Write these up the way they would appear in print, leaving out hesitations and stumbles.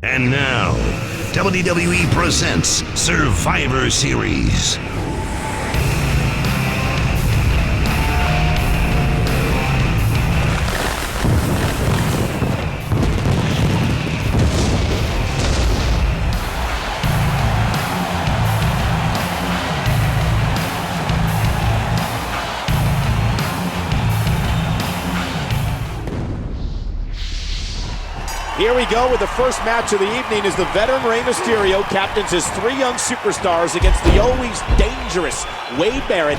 And now, WWE presents Survivor Series. Here we go with the first match of the evening as the veteran Rey Mysterio captains his three young superstars against the always dangerous Wade Barrett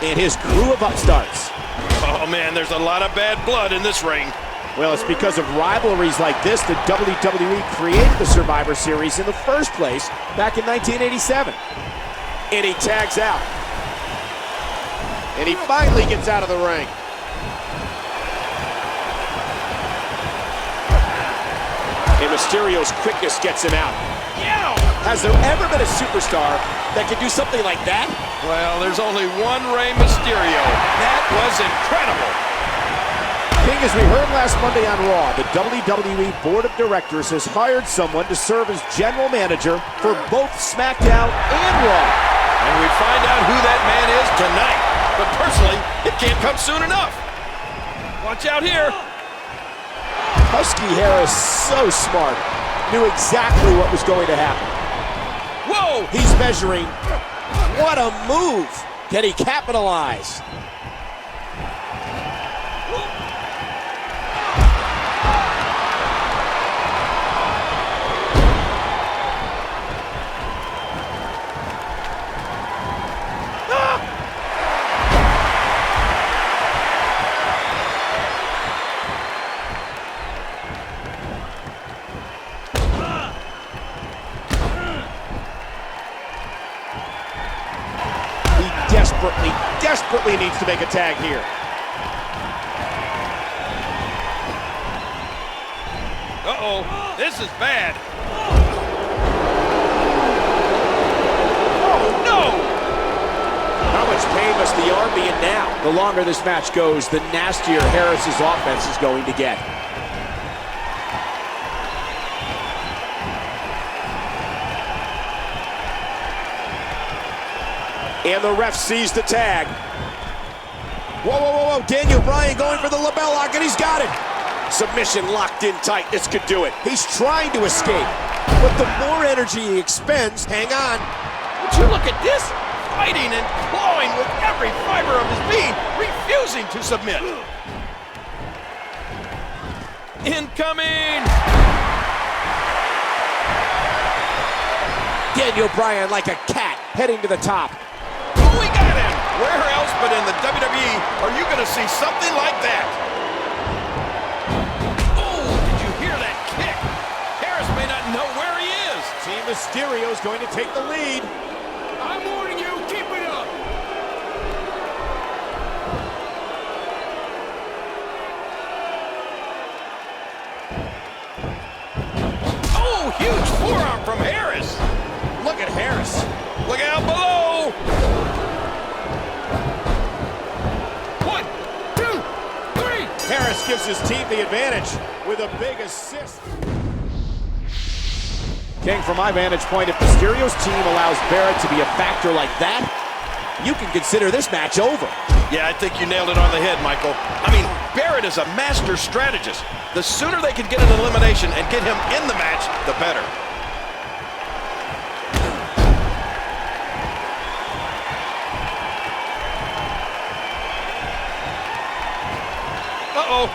and his crew of upstarts. Oh man, there's a lot of bad blood in this ring. Well, it's because of rivalries like this that WWE created the Survivor Series in the first place back in 1987. And he tags out. And he finally gets out of the ring. And Mysterio's quickness gets him out. Yeah. Has there ever been a superstar that could do something like that? Well, there's only one Rey Mysterio. That was incredible. King, as we heard last Monday on Raw, the WWE Board of Directors has hired someone to serve as general manager for both SmackDown and Raw. And we find out who that man is tonight. But personally, it can't come soon enough. Watch out here. Husky Harris, so smart, knew exactly what was going to happen. Whoa! He's measuring. What a move! Can he capitalize? Desperately needs to make a tag here. Uh-oh, this is bad. Oh, no! How much pain must the arm be in now? The longer this match goes, the nastier Harris's offense is going to get. And the ref sees the tag. Whoa, whoa, whoa, whoa. Daniel Bryan going for the lapel lock, and he's got it. Submission locked in tight. This could do it. He's trying to escape, but the more energy he expends, hang on. Would you look at this? Fighting and clawing with every fiber of his being, refusing to submit. Incoming! Daniel Bryan like a cat heading to the top. Oh, we got him! Where else but in the WWE are you going to see something like that? Oh, did you hear that kick? Harris may not know where he is. Team Mysterio is going to take the lead. I'm warning you, keep it up. Oh, huge forearm from Harris. Look at Harris. Look out below. 1, 2, 3. Harris gives his team the advantage with a big assist. King, from my vantage point, if Mysterio's team allows Barrett to be a factor like that, you can consider this match over. Yeah, I think you nailed it on the head, Michael. I mean, Barrett is a master strategist. The sooner they can get an elimination and get him in the match, the better. Uh-oh.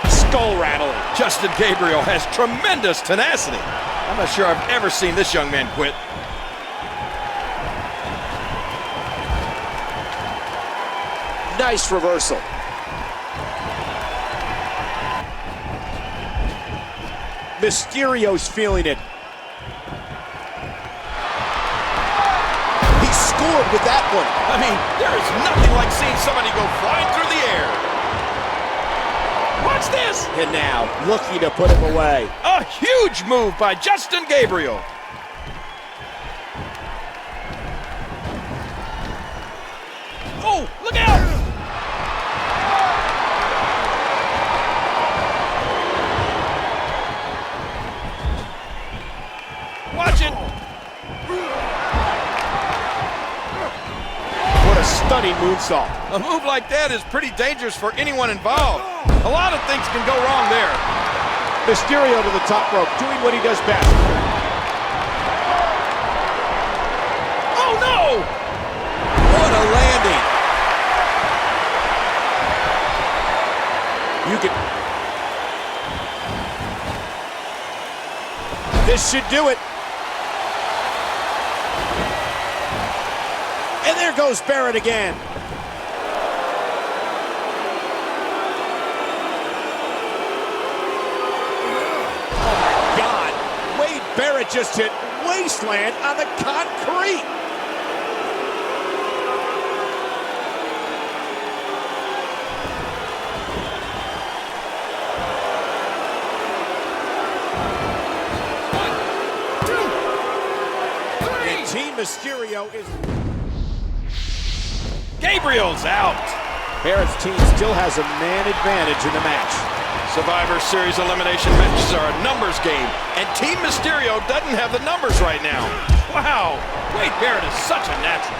Skull rattling. Justin Gabriel has tremendous tenacity. I'm not sure I've ever seen this young man quit. Nice reversal. Mysterio's feeling it. He scored with that one. I mean, there is nothing like seeing somebody go flying through the air. Watch this! And now, looking to put him away. A huge move by Justin Gabriel. Oh, look out! stunning moonsault. A move like that is pretty dangerous for anyone involved. A lot of things can go wrong there. Mysterio to the top rope, doing what he does best. Oh, no! What a landing. You can... This should do it. And there goes Barrett again. Oh my God. Wade Barrett just hit wasteland on the concrete. And Team Mysterio is... Gabriel's out. Barrett's team still has a man advantage in the match. Survivor Series elimination matches are a numbers game, and Team Mysterio doesn't have the numbers right now. Wow, Wade Barrett is such a natural.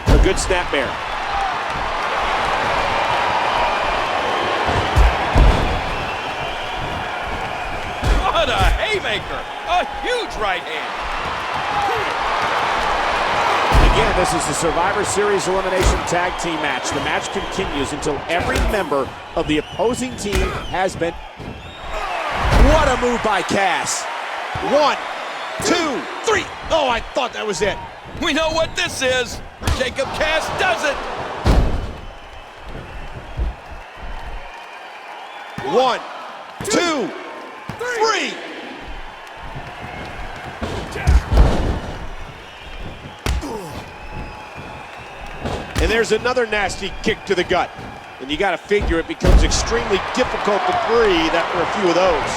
A good snapmare. What a haymaker! A huge right hand. Again, this is the Survivor Series Elimination Tag Team match. The match continues until every member of the opposing team has been... What a move by Cass. 1, 2, 3. Oh, I thought that was it. We know what this is. Jacob Cass does it. 1, 2, 3. And there's another nasty kick to the gut. And you got to figure it becomes extremely difficult to breathe after a few of those.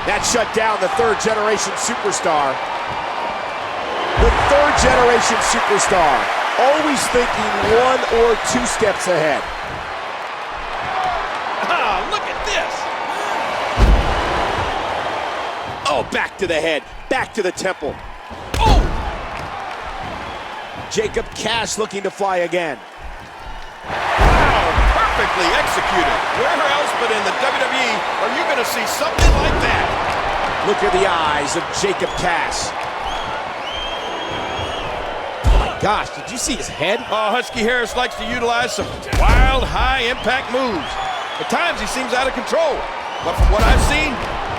That shut down the third generation superstar. The third generation superstar, always thinking 1 or 2 steps ahead. Ah, look at this. Oh, back to the head, back to the temple. Oh! Jacob Cass looking to fly again. Wow, perfectly executed. Where else but in the WWE are you going to see something like that? Look at the eyes of Jacob Cass. Oh my gosh, did you see his head? Oh, Husky Harris likes to utilize some wild, high-impact moves. At times, he seems out of control. But from what I've seen,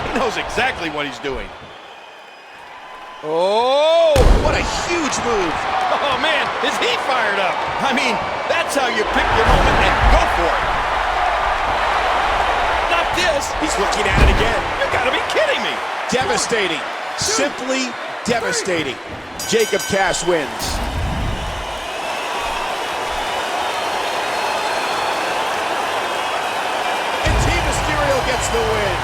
he knows exactly what he's doing. Oh! What a huge move. Oh, man, is he fired up? I mean, that's how you pick your moment and go for it. Not this. He's looking at it again. You gotta be kidding me. Devastating. Simply devastating. Jacob Cass wins. And Team Mysterio gets the win.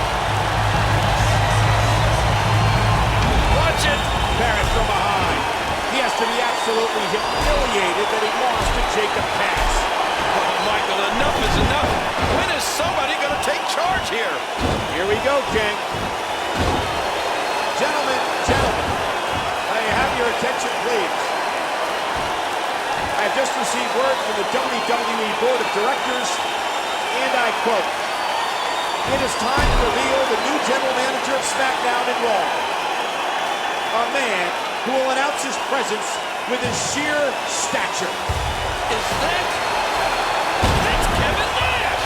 Watch it. Barrett from behind. He has to be absolutely humiliated that he lost to Jacob Cass. Oh, Michael, enough is enough. When is somebody gonna take charge here? Here we go, King. Gentlemen, may I have your attention, please? I have just received word from the WWE Board of Directors, and I quote, "It is time to reveal the new general manager of SmackDown and Raw. A man who will announce his presence with his sheer stature." Is that's Kevin Nash.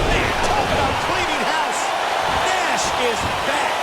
Man, talk about cleaning house. Nash is back.